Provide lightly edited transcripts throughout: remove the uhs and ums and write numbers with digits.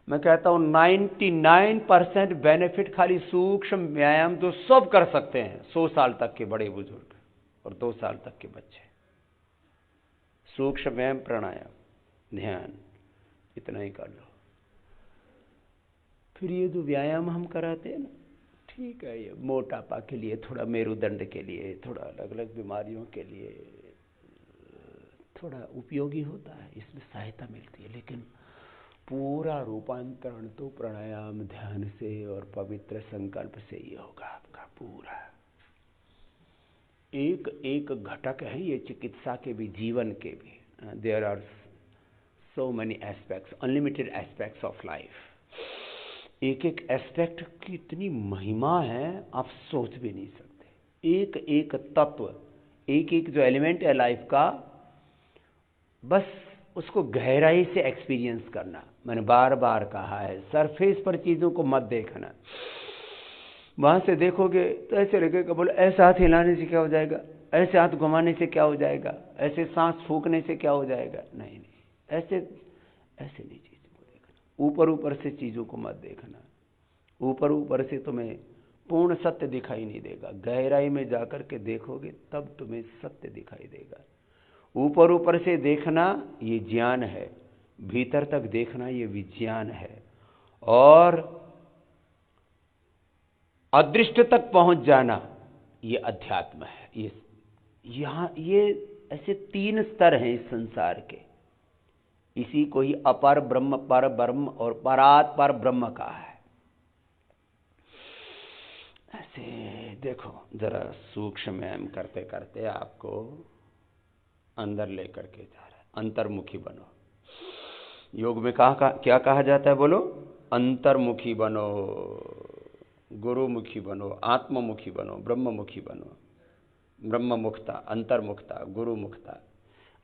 मैं कहता हूं 99% बेनिफिट खाली सूक्ष्म व्यायाम जो सब कर सकते हैं, 100 साल तक के बड़े बुजुर्ग और 2 साल तक के बच्चे। सूक्ष्म व्यायाम, प्राणायाम, ध्यान, इतना ही कर लो। फिर ये जो व्यायाम हम कराते हैं ना, ठीक है, ये मोटापा के लिए, थोड़ा मेरुदंड के लिए, थोड़ा अलग अलग बीमारियों के लिए थोड़ा उपयोगी होता है, इसमें सहायता मिलती है, लेकिन पूरा रूपांतरण तो प्राणायाम, ध्यान से और पवित्र संकल्प से ही होगा आपका। पूरा एक एक घटक है ये चिकित्सा के भी, जीवन के भी। There are so many aspects, unlimited aspects of life. एक एक एस्पेक्ट की इतनी महिमा है, आप सोच भी नहीं सकते। एक एक तत्व, एक एक जो एलिमेंट है लाइफ का, बस उसको गहराई से एक्सपीरियंस करना। मैंने बार बार कहा है, सरफेस पर चीज़ों को मत देखना। वहाँ से देखोगे तो ऐसे लगेगा, बोलो ऐसे हाथ हिलाने से क्या हो जाएगा, ऐसे हाथ घुमाने से क्या हो जाएगा, ऐसे सांस फूकने से क्या हो जाएगा। नहीं नहीं, ऐसे ऐसे नहीं चीज़ों को देखना। ऊपर ऊपर से चीज़ों को मत देखना। ऊपर ऊपर से तुम्हें पूर्ण सत्य दिखाई नहीं देगा। गहराई में जाकर के देखोगे तब तुम्हें सत्य दिखाई देगा। ऊपर ऊपर से देखना ये ज्ञान है, भीतर तक देखना ये विज्ञान है, और अदृष्ट तक पहुंच जाना ये अध्यात्म है। ये यहां ये ऐसे 3 स्तर हैं इस संसार के। इसी को ही अपर ब्रह्म, पर ब्रह्म और परात पर ब्रह्म कहा है। ऐसे देखो, जरा सूक्ष्म व्यायाम करते करते आपको अंदर लेकर के जा रहा है। अंतर्मुखी बनो। योग में क्या कहा जाता है, बोलो? अंतर्मुखी बनो, गुरुमुखी बनो, आत्ममुखी बनो, ब्रह्ममुखी बनो। ब्रह्ममुखता, अंतर्मुखता, गुरुमुखता।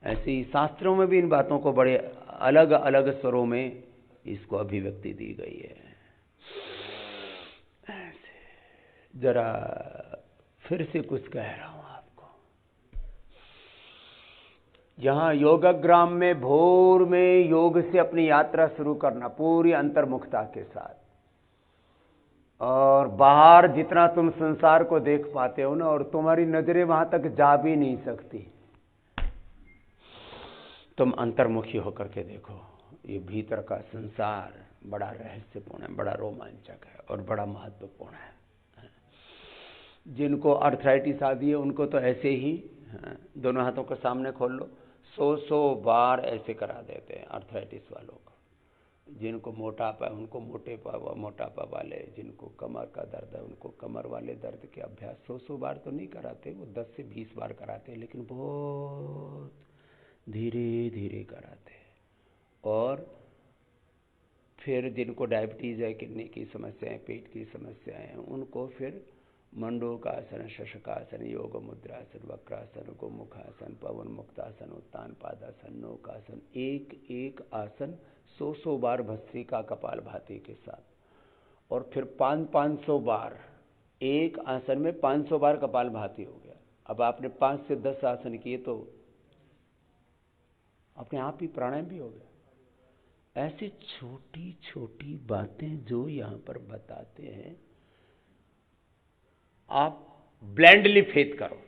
ऐसे ही शास्त्रों में भी इन बातों को बड़े अलग अलग स्वरों में इसको अभिव्यक्ति दी गई है। ऐसे जरा फिर से कुछ कह रहा हूं आपको। यहां योगग्राम में भोर में योग से अपनी यात्रा शुरू करना पूरी अंतर्मुखता के साथ, और बाहर जितना तुम संसार को देख पाते हो ना, और तुम्हारी नजरें वहां तक जा भी नहीं सकती, तुम अंतर्मुखी होकर के देखो। ये भीतर का संसार बड़ा रहस्यपूर्ण है, बड़ा रोमांचक है और बड़ा महत्वपूर्ण है। जिनको अर्थराइटिस आ है उनको तो ऐसे ही दोनों हाथों को सामने खोल लो, 100 बार ऐसे करा देते हैं अर्थराइटिस वालों को। जिनको मोटापा है उनको मोटापा वाले, जिनको कमर का दर्द है उनको कमर वाले दर्द के अभ्यास 100 बार तो नहीं कराते, वो 10 से 20 बार कराते हैं, लेकिन बहुत धीरे धीरे कराते हैं। और फिर जिनको डायबिटीज़ है, किडनी की समस्याएं, पेट की समस्याएं हैं, उनको फिर मंडूकासन, शशकासन, योग मुद्रासन, वक्रासन, गोमुखासन, पवन मुक्तासन, उत्तान पादासन, नौकासन, एक एक आसन 100 बार भस्त्रिका कपालभाति के साथ, और फिर 500 बार एक आसन में 500 बार कपालभाति हो गया। अब आपने 5 से 10 आसन किए तो अपने आप ही प्राणायाम भी हो गया। ऐसी छोटी छोटी बातें जो यहां पर बताते हैं, आप ब्लेंडली फेथ करो।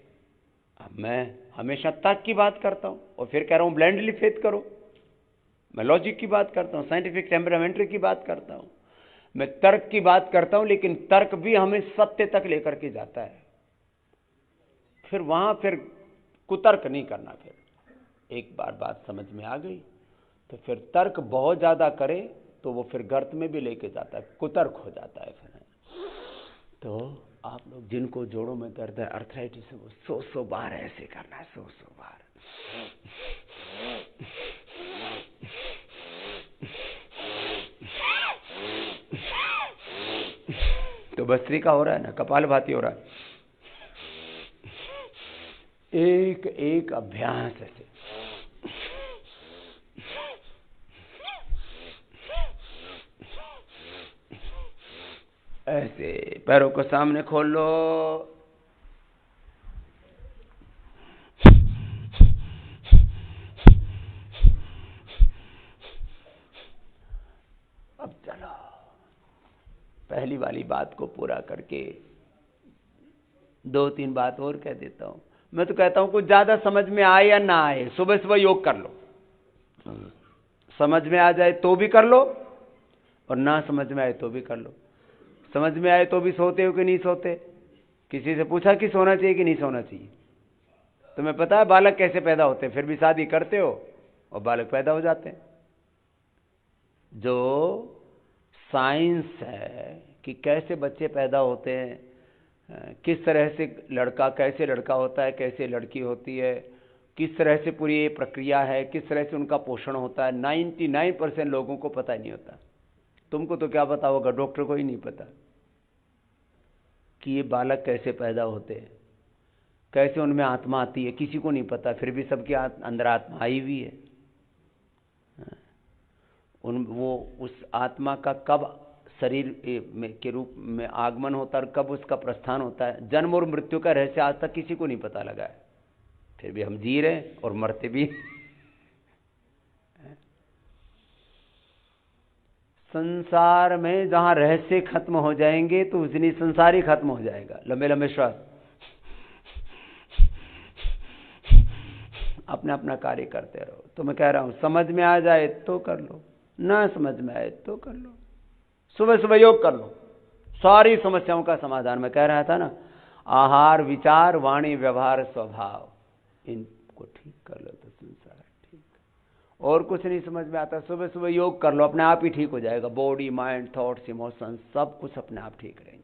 अब मैं हमेशा तर्क की बात करता हूं और फिर कह रहा हूं ब्लेंडली फेथ करो। मैं लॉजिक की बात करता हूं, साइंटिफिक टेम्परामेंट्री की बात करता हूं, मैं तर्क की बात करता हूं, लेकिन तर्क भी हमें सत्य तक लेकर के जाता है। फिर वहां फिर कुतर्क नहीं करना। फिर एक बार बात समझ में आ गई तो फिर तर्क बहुत ज्यादा करे तो वो फिर गर्त में भी लेके जाता है, कुतर्क हो जाता है फिर। तो आप लोग जिनको जोड़ों में दर्द है, अर्थराइटिस है, वो 100 बार ऐसे करना है, 100 बार। तो भस्त्रिका हो रहा है ना, कपालभाति हो रहा है। एक एक अभ्यास ऐसे। ऐसे पैरों को सामने खोल लो, अब वाली बात को पूरा करके 2-3 बात और कह देता हूं। मैं तो कहता हूं कुछ ज्यादा समझ में आए या ना आए, सुबह सुबह योग कर लो। समझ में आ जाए तो भी कर लो, और ना समझ में आए तो भी कर लो। समझ में आए तो भी सोते हो कि नहीं सोते? किसी से पूछा कि सोना चाहिए कि नहीं सोना चाहिए? तुम्हें पता है बालक कैसे पैदा होते हैं, फिर भी शादी करते हो और बालक पैदा हो जाते हैं। जो साइंस है कि कैसे बच्चे पैदा होते हैं, किस तरह से लड़का कैसे लड़का होता है, कैसे लड़की होती है, किस तरह से पूरी ये प्रक्रिया है, किस तरह से उनका पोषण होता है, 99% लोगों को पता नहीं होता। तुमको तो क्या पता होगा, डॉक्टर को ही नहीं पता कि ये बालक कैसे पैदा होते हैं, कैसे उनमें आत्मा आती है, किसी को नहीं पता। फिर भी सबके अंदर आत्मा आई हुई है। वो उस आत्मा का कब शरीर के रूप में आगमन होता है और कब उसका प्रस्थान होता है, जन्म और मृत्यु का रहस्य आज तक किसी को नहीं पता लगा है। फिर भी हम जी रहे हैं और मरते भी। संसार में जहां रहस्य खत्म हो जाएंगे तो उस दिन संसार ही खत्म हो जाएगा। लंबे लंबे श्वास, अपना अपना कार्य करते रहो। तो मैं कह रहा हूं समझ में आ जाए तो कर लो, ना समझ में आए तो कर लो। सुबह सुबह योग कर लो, सारी समस्याओं का समाधान। मैं कह रहा था ना, आहार, विचार, वाणी, व्यवहार, स्वभाव, इनको ठीक कर लो तो संसार ठीक। और कुछ नहीं समझ में आता, सुबह सुबह योग कर लो, अपने आप ही ठीक हो जाएगा। बॉडी, माइंड, थॉट्स, इमोशंस सब कुछ अपने आप ठीक रहेंगे।